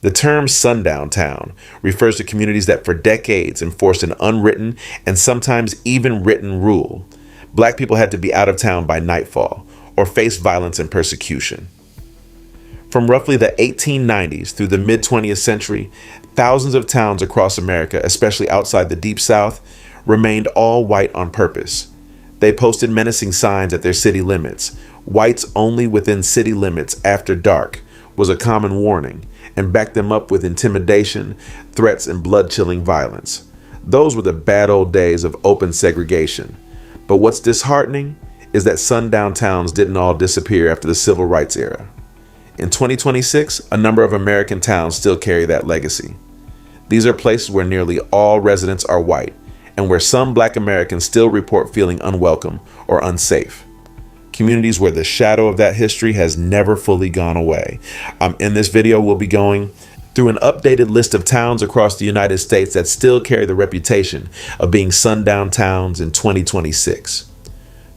The term Sundown Town refers to communities that for decades enforced an unwritten and sometimes even written rule. Black people had to be out of town by nightfall or face violence and persecution. From roughly the 1890s through the mid-20th century, thousands of towns across America, especially outside the Deep South, remained all white on purpose. They posted menacing signs at their city limits. Whites only within city limits after dark was a common warning, and backed them up with intimidation, threats, and blood-chilling violence. Those were the bad old days of open segregation. But what's disheartening is that sundown towns didn't all disappear after the Civil Rights era. In 2026, a number of American towns still carry that legacy. These are places where nearly all residents are white, and where some Black Americans still report feeling unwelcome or unsafe. Communities where the shadow of that history has never fully gone away. In this video, we'll be going through an updated list of towns across the United States that still carry the reputation of being sundown towns in 2026.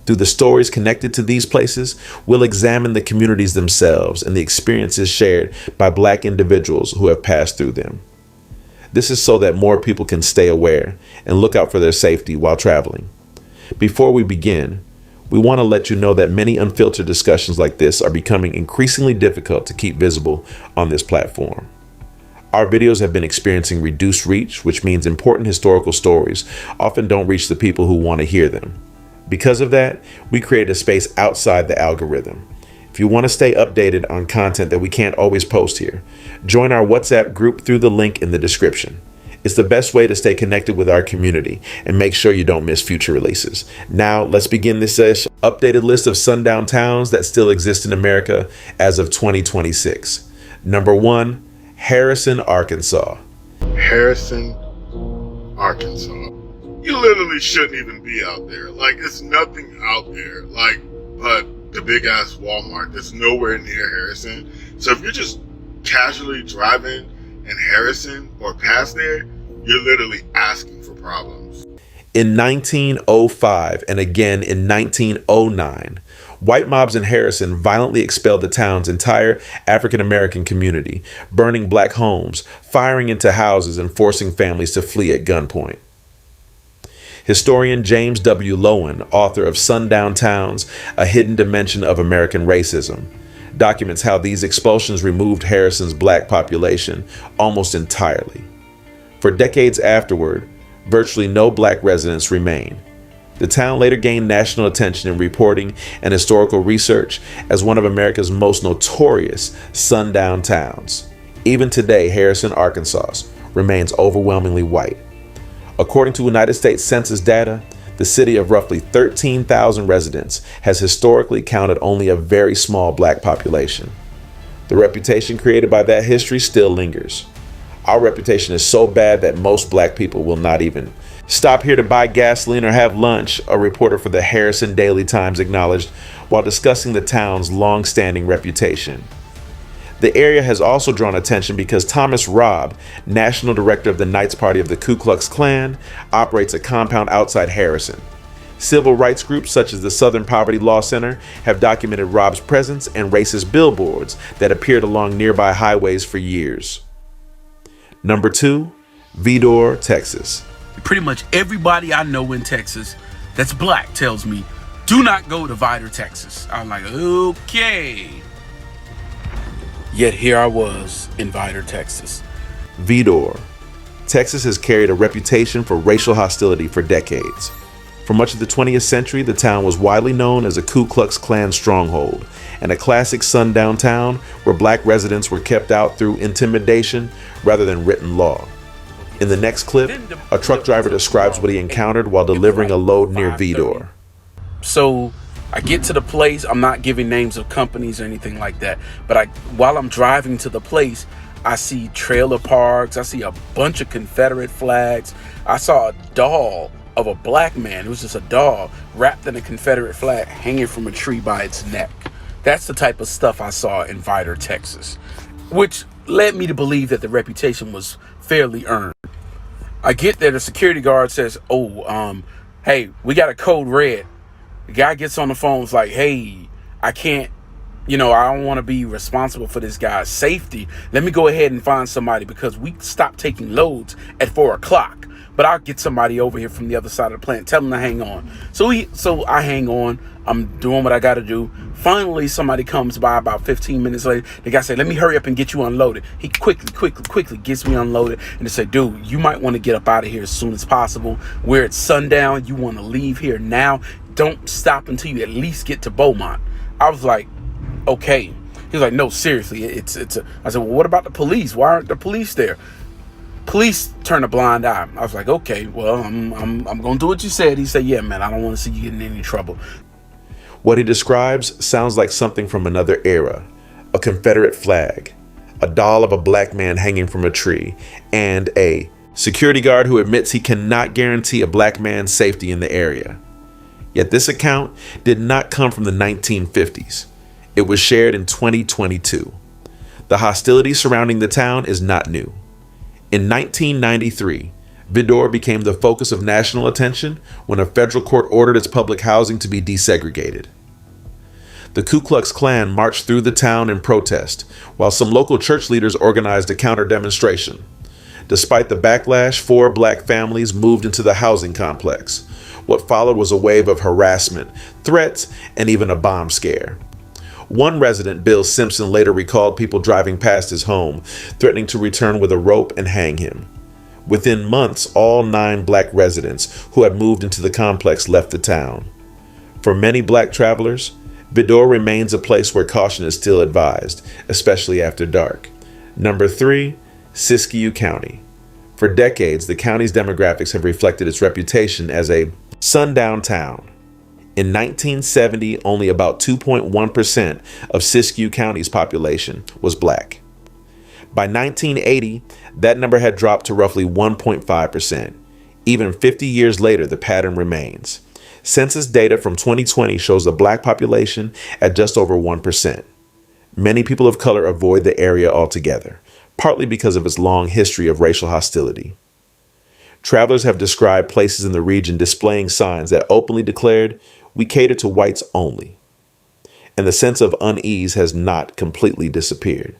Through the stories connected to these places, we'll examine the communities themselves and the experiences shared by Black individuals who have passed through them. This is so that more people can stay aware and look out for their safety while traveling. Before we begin, we want to let you know that many unfiltered discussions like this are becoming increasingly difficult to keep visible on this platform. Our videos have been experiencing reduced reach, which means important historical stories often don't reach the people who want to hear them. Because of that, we created a space outside the algorithm. If you want to stay updated on content that we can't always post here, join our WhatsApp group through the link in the description. It's the best way to stay connected with our community and make sure you don't miss future releases. Now, let's begin this updated list of sundown towns that still exist in America as of 2026. Number 1, Harrison, Arkansas. Harrison, Arkansas. You literally shouldn't even be out there. Like, it's nothing out there. Like, but the big ass Walmart that's nowhere near Harrison. So if you're just casually driving in Harrison or past there, you're literally asking for problems. In 1905 and again in 1909, white mobs in Harrison violently expelled the town's entire African American community, burning Black homes, firing into houses, and forcing families to flee at gunpoint. Historian James W. Lowen, author of Sundown Towns, A Hidden Dimension of American Racism, documents how these expulsions removed Harrison's Black population almost entirely. For decades afterward, virtually no Black residents remained. The town later gained national attention in reporting and historical research as one of America's most notorious sundown towns. Even today, Harrison, Arkansas remains overwhelmingly white. According to United States Census data, the city of roughly 13,000 residents has historically counted only a very small Black population. The reputation created by that history still lingers. Our reputation is so bad that most Black people will not even stop here to buy gasoline or have lunch, a reporter for the Harrison Daily Times acknowledged while discussing the town's long-standing reputation. The area has also drawn attention because Thomas Robb, National Director of the Knights Party of the Ku Klux Klan, operates a compound outside Harrison. Civil rights groups such as the Southern Poverty Law Center have documented Robb's presence and racist billboards that appeared along nearby highways for years. Number 2, Vidor, Texas. Pretty much everybody I know in Texas that's Black tells me, do not go to Vidor, Texas. I'm like, okay. Yet here I was in Vidor, Texas. Vidor. Texas has carried a reputation for racial hostility for decades. For much of the 20th century, the town was widely known as a Ku Klux Klan stronghold and a classic sundown town where Black residents were kept out through intimidation rather than written law. In the next clip, a truck driver describes what he encountered while delivering a load near Vidor. So I get to the place. I'm not giving names of companies or anything like that, but while I'm driving to the place, I see trailer parks. I see a bunch of Confederate flags. I saw a doll of a Black man. It was just a doll wrapped in a Confederate flag hanging from a tree by its neck. That's the type of stuff I saw in Vidor, Texas, which led me to believe that the reputation was fairly earned. I get there, the security guard says, hey, we got a code red. The guy gets on the phone, is like, hey, I can't I don't want to be responsible for this guy's safety. Let me go ahead and find somebody, because we stopped taking loads at 4 o'clock. But I'll get somebody over here from the other side of the plant. Tell them to hang on. So I hang on. I'm doing what I got to do. Finally, somebody comes by about 15 minutes later. The guy said, let me hurry up and get you unloaded. He quickly gets me unloaded. And they said, dude, you might want to get up out of here as soon as possible. We're at sundown. You want to leave here now. Don't stop until you at least get to Beaumont. I was like, okay. He was like, no, seriously. I said, well, what about the police? Why aren't the police there? Police turn a blind eye. I was like, okay, well, I'm gonna do what you said. He said, yeah, man, I don't want to see you get in any trouble. What he describes sounds like something from another era: a Confederate flag, a doll of a black man hanging from a tree, and a security guard who admits he cannot guarantee a black man's safety in the area. Yet this account did not come from the 1950s. It was shared in 2022. The hostility surrounding the town is not new. In 1993, Vidor became the focus of national attention when a federal court ordered its public housing to be desegregated. The Ku Klux Klan marched through the town in protest, while some local church leaders organized a counter-demonstration. Despite the backlash, 4 black families moved into the housing complex. What followed was a wave of harassment, threats, and even a bomb scare. One resident, Bill Simpson, later recalled people driving past his home, threatening to return with a rope and hang him. Within months, all 9 black residents who had moved into the complex left the town. For many black travelers, Vidor remains a place where caution is still advised, especially after dark. Number 3, Siskiyou County. For decades, the county's demographics have reflected its reputation as a sundown town. In 1970, only about 2.1% of Siskiyou County's population was black. By 1980, that number had dropped to roughly 1.5%. Even 50 years later, the pattern remains. Census data from 2020 shows the black population at just over 1%. Many people of color avoid the area altogether, partly because of its long history of racial hostility. Travelers have described places in the region displaying signs that openly declared, "We cater to whites only." And the sense of unease has not completely disappeared.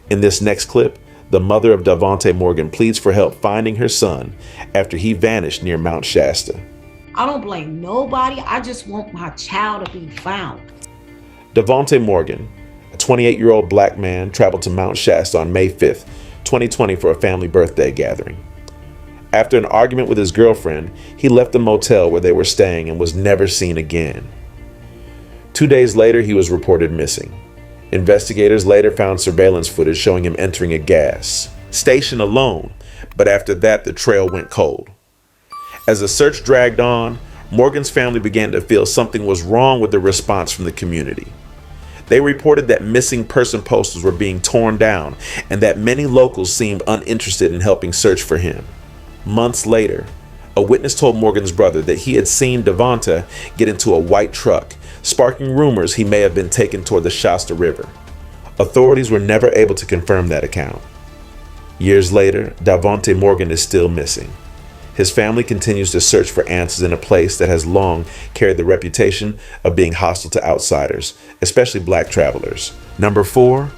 In this next clip, the mother of Davante Morgan pleads for help finding her son after he vanished near Mount Shasta. I don't blame nobody. I just want my child to be found. Davante Morgan, a 28-year-old black man, traveled to Mount Shasta on May 5th, 2020 for a family birthday gathering. After an argument with his girlfriend, he left the motel where they were staying and was never seen again. 2 days later, he was reported missing. Investigators later found surveillance footage showing him entering a gas station alone, but after that, the trail went cold. As the search dragged on, Morgan's family began to feel something was wrong with the response from the community. They reported that missing person posters were being torn down and that many locals seemed uninterested in helping search for him. Months later, a witness told Morgan's brother that he had seen Davante get into a white truck, sparking rumors he may have been taken toward the Shasta River. Authorities were never able to confirm that account. Years later, Davante Morgan is still missing. His family continues to search for answers in a place that has long carried the reputation of being hostile to outsiders, especially black travelers. Number 4,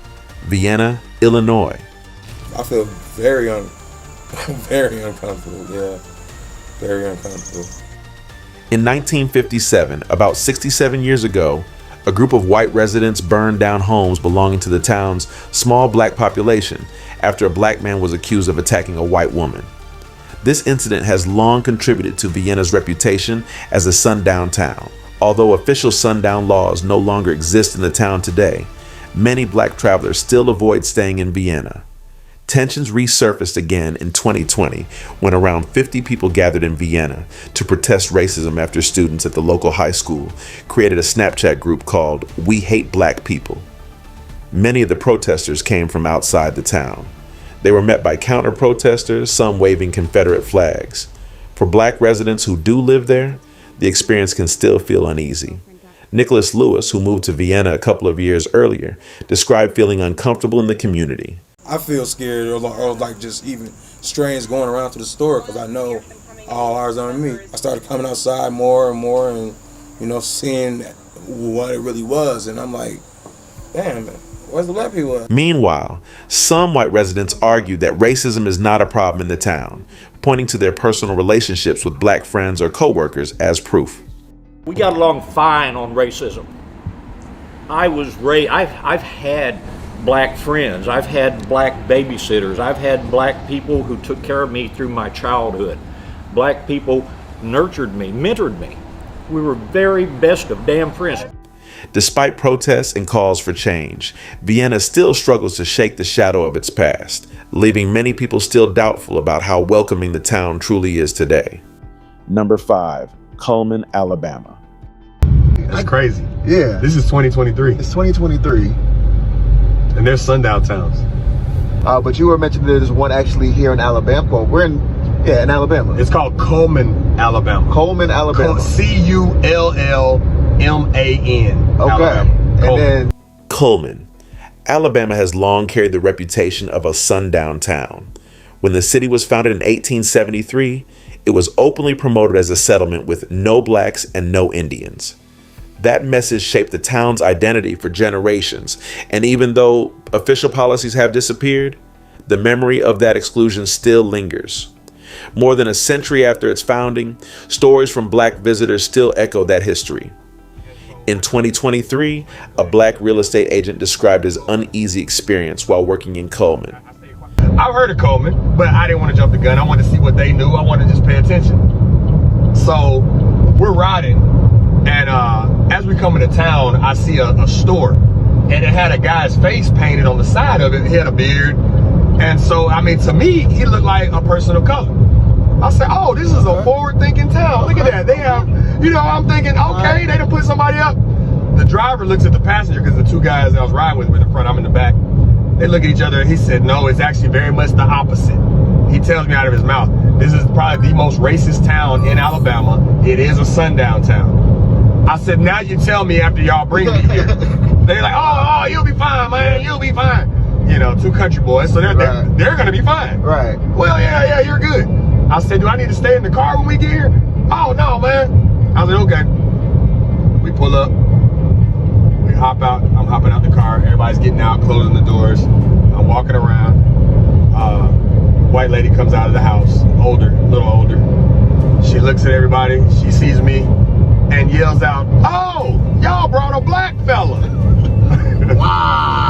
Vienna, Illinois. I feel very uncomfortable, yeah. Very uncomfortable. In 1957, about 67 years ago, a group of white residents burned down homes belonging to the town's small black population after a black man was accused of attacking a white woman. This incident has long contributed to Vienna's reputation as a sundown town. Although official sundown laws no longer exist in the town today, many black travelers still avoid staying in Vienna. Tensions resurfaced again in 2020 when around 50 people gathered in Vienna to protest racism after students at the local high school created a Snapchat group called We Hate Black People. Many of the protesters came from outside the town. They were met by counter-protesters, some waving Confederate flags. For black residents who do live there, the experience can still feel uneasy. Nicholas Lewis, who moved to Vienna a couple of years earlier, described feeling uncomfortable in the community. I feel scared or like just even strange going around to the store because I know all eyes on me. I started coming outside more and more and, seeing what it really was. And I'm like, Damn, man. Where's the black people at? Meanwhile, some white residents argued that racism is not a problem in the town, pointing to their personal relationships with black friends or coworkers as proof. We got along fine on racism. I've had black friends. I've had black babysitters. I've had black people who took care of me through my childhood. Black people nurtured me, mentored me. We were very best of damn friends. Despite protests and calls for change, Vienna still struggles to shake the shadow of its past, leaving many people still doubtful about how welcoming the town truly is today. Number 5, Cullman, Alabama. That's crazy. Yeah. This is 2023. It's 2023. And there's sundown towns. But you were mentioning there's one actually here in Alabama. We're in Alabama. It's called Cullman, Alabama. Cullman, Alabama. Cullman. Okay. Alabama. And then Cullman, Alabama has long carried the reputation of a sundown town. When the city was founded in 1873, it was openly promoted as a settlement with no blacks and no Indians. That message shaped the town's identity for generations, and even though official policies have disappeared, the memory of that exclusion still lingers. More than a century after its founding, stories from black visitors still echo that history. In 2023, a black real estate agent described his uneasy experience while working in Cullman. I've heard of Cullman, but I didn't want to jump the gun. I wanted to see what they knew. I wanted to just pay attention. So we're riding, and as we come into town, I see a store, and it had a guy's face painted on the side of it. He had a beard, and so, I mean, to me, he looked like a person of color. I said, oh, this is a forward-thinking town. Look at that. They have, I'm thinking, okay, they done put somebody up. The driver looks at the passenger, because the two guys I was riding with were in the front, I'm in the back. They look at each other, and he said, no, it's actually very much the opposite. He tells me out of his mouth, this is probably the most racist town in Alabama. It is a sundown town. I said, now you tell me after y'all bring me here. They're like, oh, you'll be fine, man, you'll be fine. Two country boys, so they're gonna be fine. right. Well, yeah, you're good. I said, do I need to stay in the car when we get here? Oh, no, man. I said, okay. We pull up. We hop out. I'm hopping out the car. Everybody's getting out, closing the doors. I'm walking around. White lady comes out of the house, older, a little older. She looks at everybody. She sees me and yells out, oh, y'all brought a black fella. Wow.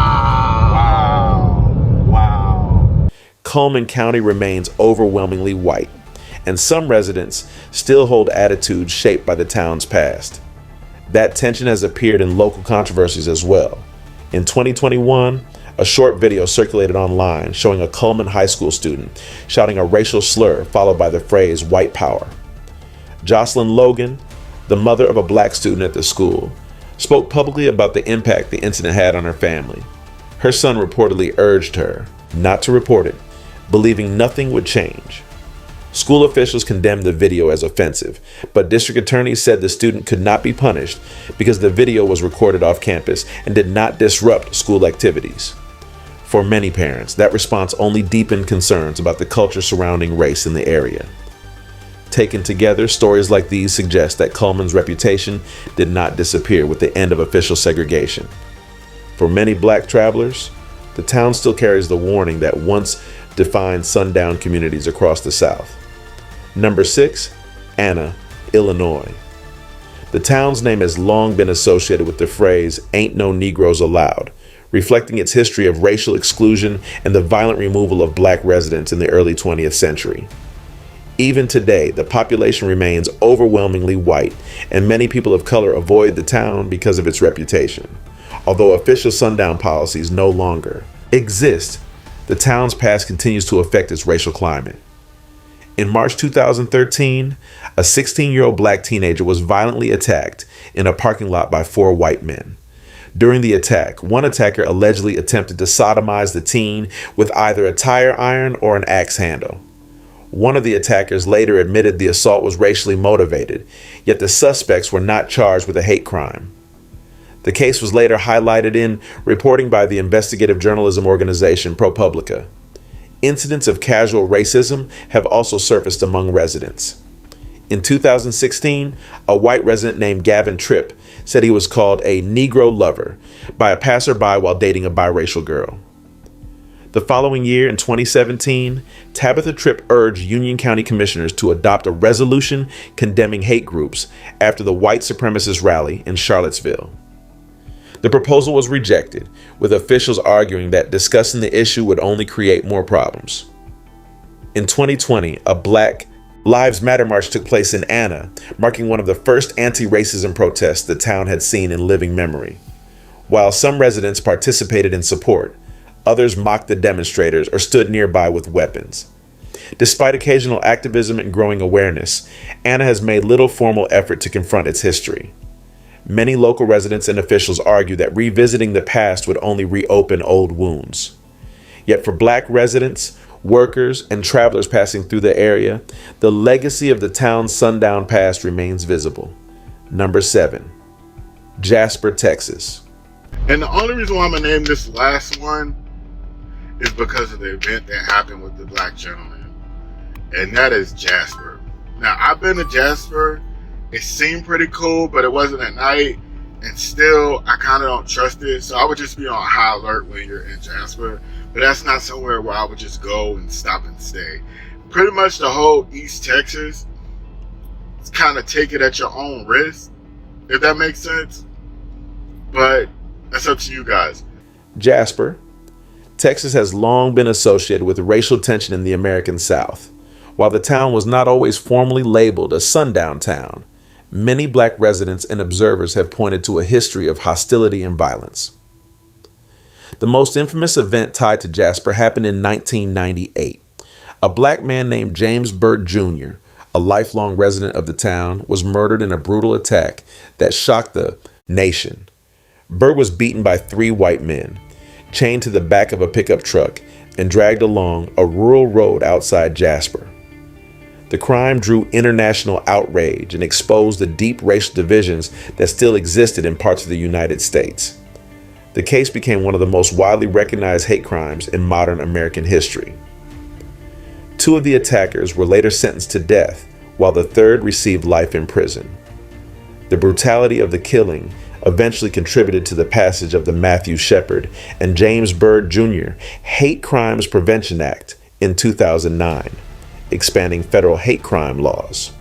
Cullman County remains overwhelmingly white, and some residents still hold attitudes shaped by the town's past. That tension has appeared in local controversies as well. In 2021, a short video circulated online showing a Cullman high school student shouting a racial slur followed by the phrase white power. Jocelyn Logan, the mother of a black student at the school, spoke publicly about the impact the incident had on her family. Her son reportedly urged her not to report it, believing nothing would change. School officials condemned the video as offensive, but district attorneys said the student could not be punished because the video was recorded off campus and did not disrupt school activities. For many parents, that response only deepened concerns about the culture surrounding race in the area. Taken together, stories like these suggest that Cullman's reputation did not disappear with the end of official segregation. For many black travelers, the town still carries the warning that once defined sundown communities across the South. Number 6, Anna, Illinois. The town's name has long been associated with the phrase, "Ain't no Negroes allowed," reflecting its history of racial exclusion and the violent removal of black residents in the early 20th century. Even today, the population remains overwhelmingly white, and many people of color avoid the town because of its reputation. Although official sundown policies no longer exist, the town's past continues to affect its racial climate. In March 2013, a 16-year-old black teenager was violently attacked in a parking lot by 4 white men. During the attack, one attacker allegedly attempted to sodomize the teen with either a tire iron or an axe handle. One of the attackers later admitted the assault was racially motivated, yet the suspects were not charged with a hate crime. The case was later highlighted in reporting by the investigative journalism organization ProPublica. Incidents of casual racism have also surfaced among residents. In 2016, a white resident named Gavin Tripp said he was called a Negro lover by a passerby while dating a biracial girl. The following year, in 2017, Tabitha Tripp urged Union County commissioners to adopt a resolution condemning hate groups after the white supremacist rally in Charlottesville. The proposal was rejected, with officials arguing that discussing the issue would only create more problems. In 2020, a Black Lives Matter march took place in Anna, marking one of the first anti-racism protests the town had seen in living memory. While some residents participated in support, others mocked the demonstrators or stood nearby with weapons. Despite occasional activism and growing awareness, Anna has made little formal effort to confront its history. Many local residents and officials argue that revisiting the past would only reopen old wounds. Yet for Black residents, workers, and travelers passing through the area, the legacy of the town's Sundown past remains visible. Number 7, Jasper, Texas. And the only reason why I'm going to name this last one is because of the event that happened with the Black gentleman. And that is Jasper. Now, I've been to Jasper. It seemed pretty cool, but it wasn't at night. And still, I kind of don't trust it. So I would just be on high alert when you're in Jasper. But that's not somewhere where I would just go and stop and stay. Pretty much the whole East Texas, it's kind of take it at your own risk, if that makes sense. But that's up to you guys. Jasper, Texas has long been associated with racial tension in the American South. While the town was not always formally labeled a sundown town, many Black residents and observers have pointed to a history of hostility and violence. The most infamous event tied to Jasper happened in 1998. A Black man named James Byrd Jr., a lifelong resident of the town, was murdered in a brutal attack that shocked the nation. Byrd was beaten by 3 white men, chained to the back of a pickup truck, and dragged along a rural road outside Jasper. The crime drew international outrage and exposed the deep racial divisions that still existed in parts of the United States. The case became one of the most widely recognized hate crimes in modern American history. 2 of the attackers were later sentenced to death, while the third received life in prison. The brutality of the killing eventually contributed to the passage of the Matthew Shepard and James Byrd Jr. Hate Crimes Prevention Act in 2009, expanding federal hate crime laws.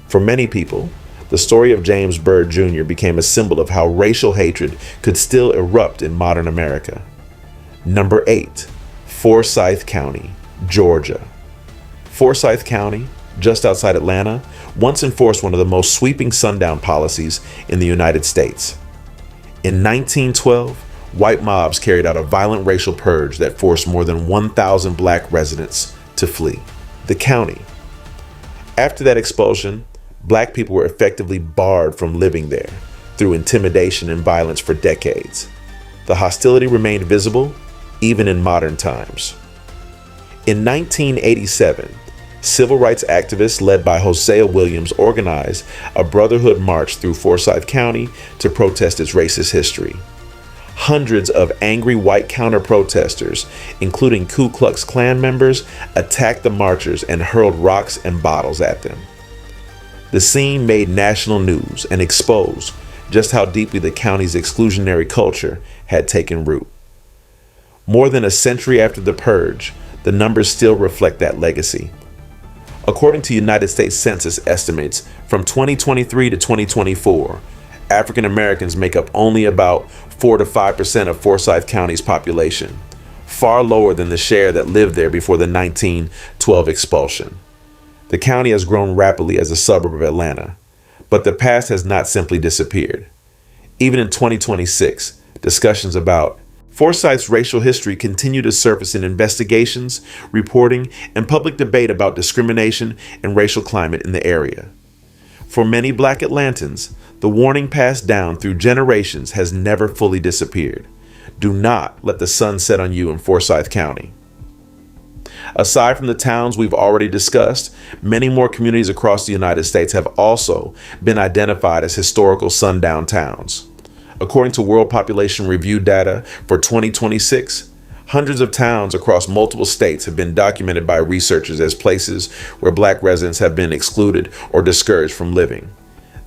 For many people, the story of James Byrd Jr. became a symbol of how racial hatred could still erupt in modern America. Number 8, Forsyth County, Georgia. Forsyth County, just outside Atlanta, once enforced one of the most sweeping sundown policies in the United States. In 1912, white mobs carried out a violent racial purge that forced more than 1,000 Black residents to flee the county. After that expulsion, Black people were effectively barred from living there through intimidation and violence for decades. The hostility remained visible even in modern times. In 1987, civil rights activists led by Hosea Williams organized a brotherhood march through Forsyth County to protest its racist history. Hundreds of angry white counter-protesters, including Ku Klux Klan members, attacked the marchers and hurled rocks and bottles at them. The scene made national news and exposed just how deeply the county's exclusionary culture had taken root. More than a century after the purge, the numbers still reflect that legacy. According to United States Census estimates, from 2023 to 2024, African Americans make up only about 4 to 5% of Forsyth County's population, far lower than the share that lived there before the 1912 expulsion. The county has grown rapidly as a suburb of Atlanta, but the past has not simply disappeared. Even in 2026, discussions about Forsyth's racial history continue to surface in investigations, reporting, and public debate about discrimination and racial climate in the area. For many Black Atlantans, the warning passed down through generations has never fully disappeared. Do not let the sun set on you in Forsyth County. Aside from the towns we've already discussed, many more communities across the United States have also been identified as historical sundown towns. According to World Population Review data for 2026, Hundreds of towns across multiple states have been documented by researchers as places where black residents have been excluded or discouraged from living.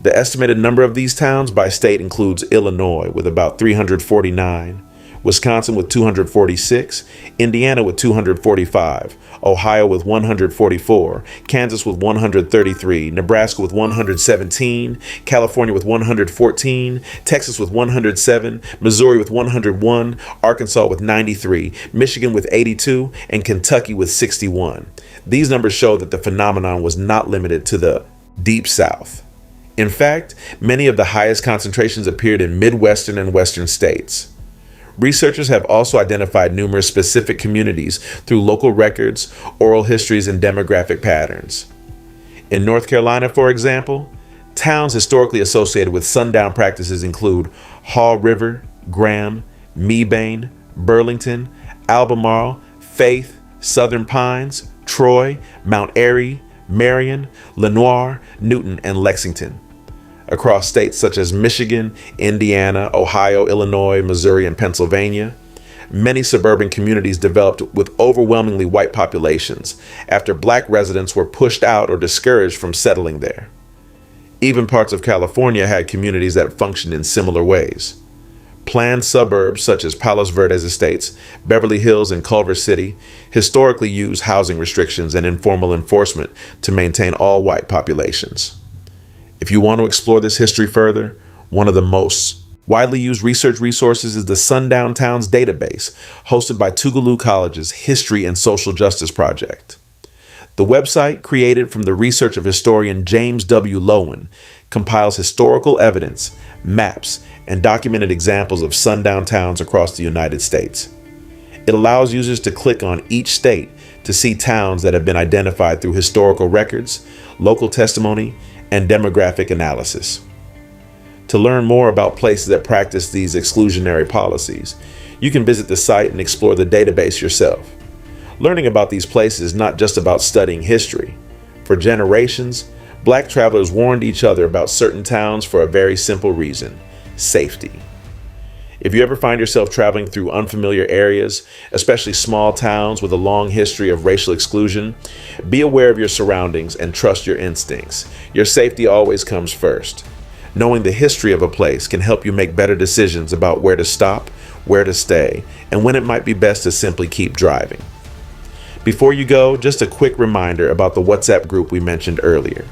The estimated number of these towns by state includes Illinois with about 349, Wisconsin with 246, Indiana with 245, Ohio with 144, Kansas with 133, Nebraska with 117, California with 114, Texas with 107, Missouri with 101, Arkansas with 93, Michigan with 82, and Kentucky with 61. These numbers show that the phenomenon was not limited to the Deep South. In fact, many of the highest concentrations appeared in Midwestern and Western states. Researchers have also identified numerous specific communities through local records, oral histories, and demographic patterns. In North Carolina, for example, towns historically associated with sundown practices include Haw River, Graham, Mebane, Burlington, Albemarle, Faith, Southern Pines, Troy, Mount Airy, Marion, Lenoir, Newton, and Lexington. Across states such as Michigan, Indiana, Ohio, Illinois, Missouri, and Pennsylvania, many suburban communities developed with overwhelmingly white populations after black residents were pushed out or discouraged from settling there. Even parts of California had communities that functioned in similar ways. Planned suburbs such as Palos Verdes Estates, Beverly Hills, and Culver City historically used housing restrictions and informal enforcement to maintain all white populations. If you want to explore this history further, one of the most widely used research resources is the Sundown Towns database, hosted by Tougaloo College's History and Social Justice Project. The website, created from the research of historian James W. Lowen, compiles historical evidence, maps, and documented examples of sundown towns across the United States. It allows users to click on each state to see towns that have been identified through historical records, local testimony, and demographic analysis. To learn more about places that practice these exclusionary policies, you can visit the site and explore the database yourself. Learning about these places is not just about studying history. For generations, black travelers warned each other about certain towns for a very simple reason: safety. If you ever find yourself traveling through unfamiliar areas, especially small towns with a long history of racial exclusion, be aware of your surroundings and trust your instincts. Your safety always comes first. Knowing the history of a place can help you make better decisions about where to stop, where to stay, and when it might be best to simply keep driving. Before you go, just a quick reminder about the WhatsApp group we mentioned earlier.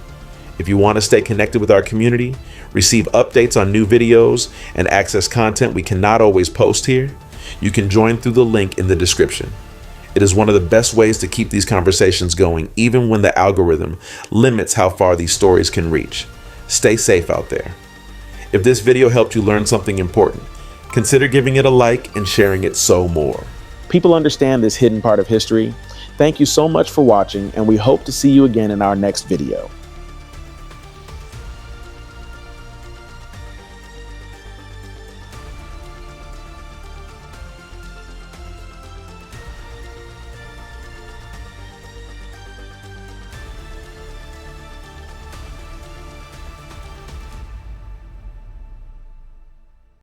If you want to stay connected with our community, receive updates on new videos, and access content we cannot always post here, you can join through the link in the description. It is one of the best ways to keep these conversations going, even when the algorithm limits how far these stories can reach. Stay safe out there. If this video helped you learn something important, consider giving it a like and sharing it so more people understand this hidden part of history. Thank you so much for watching, and we hope to see you again in our next video.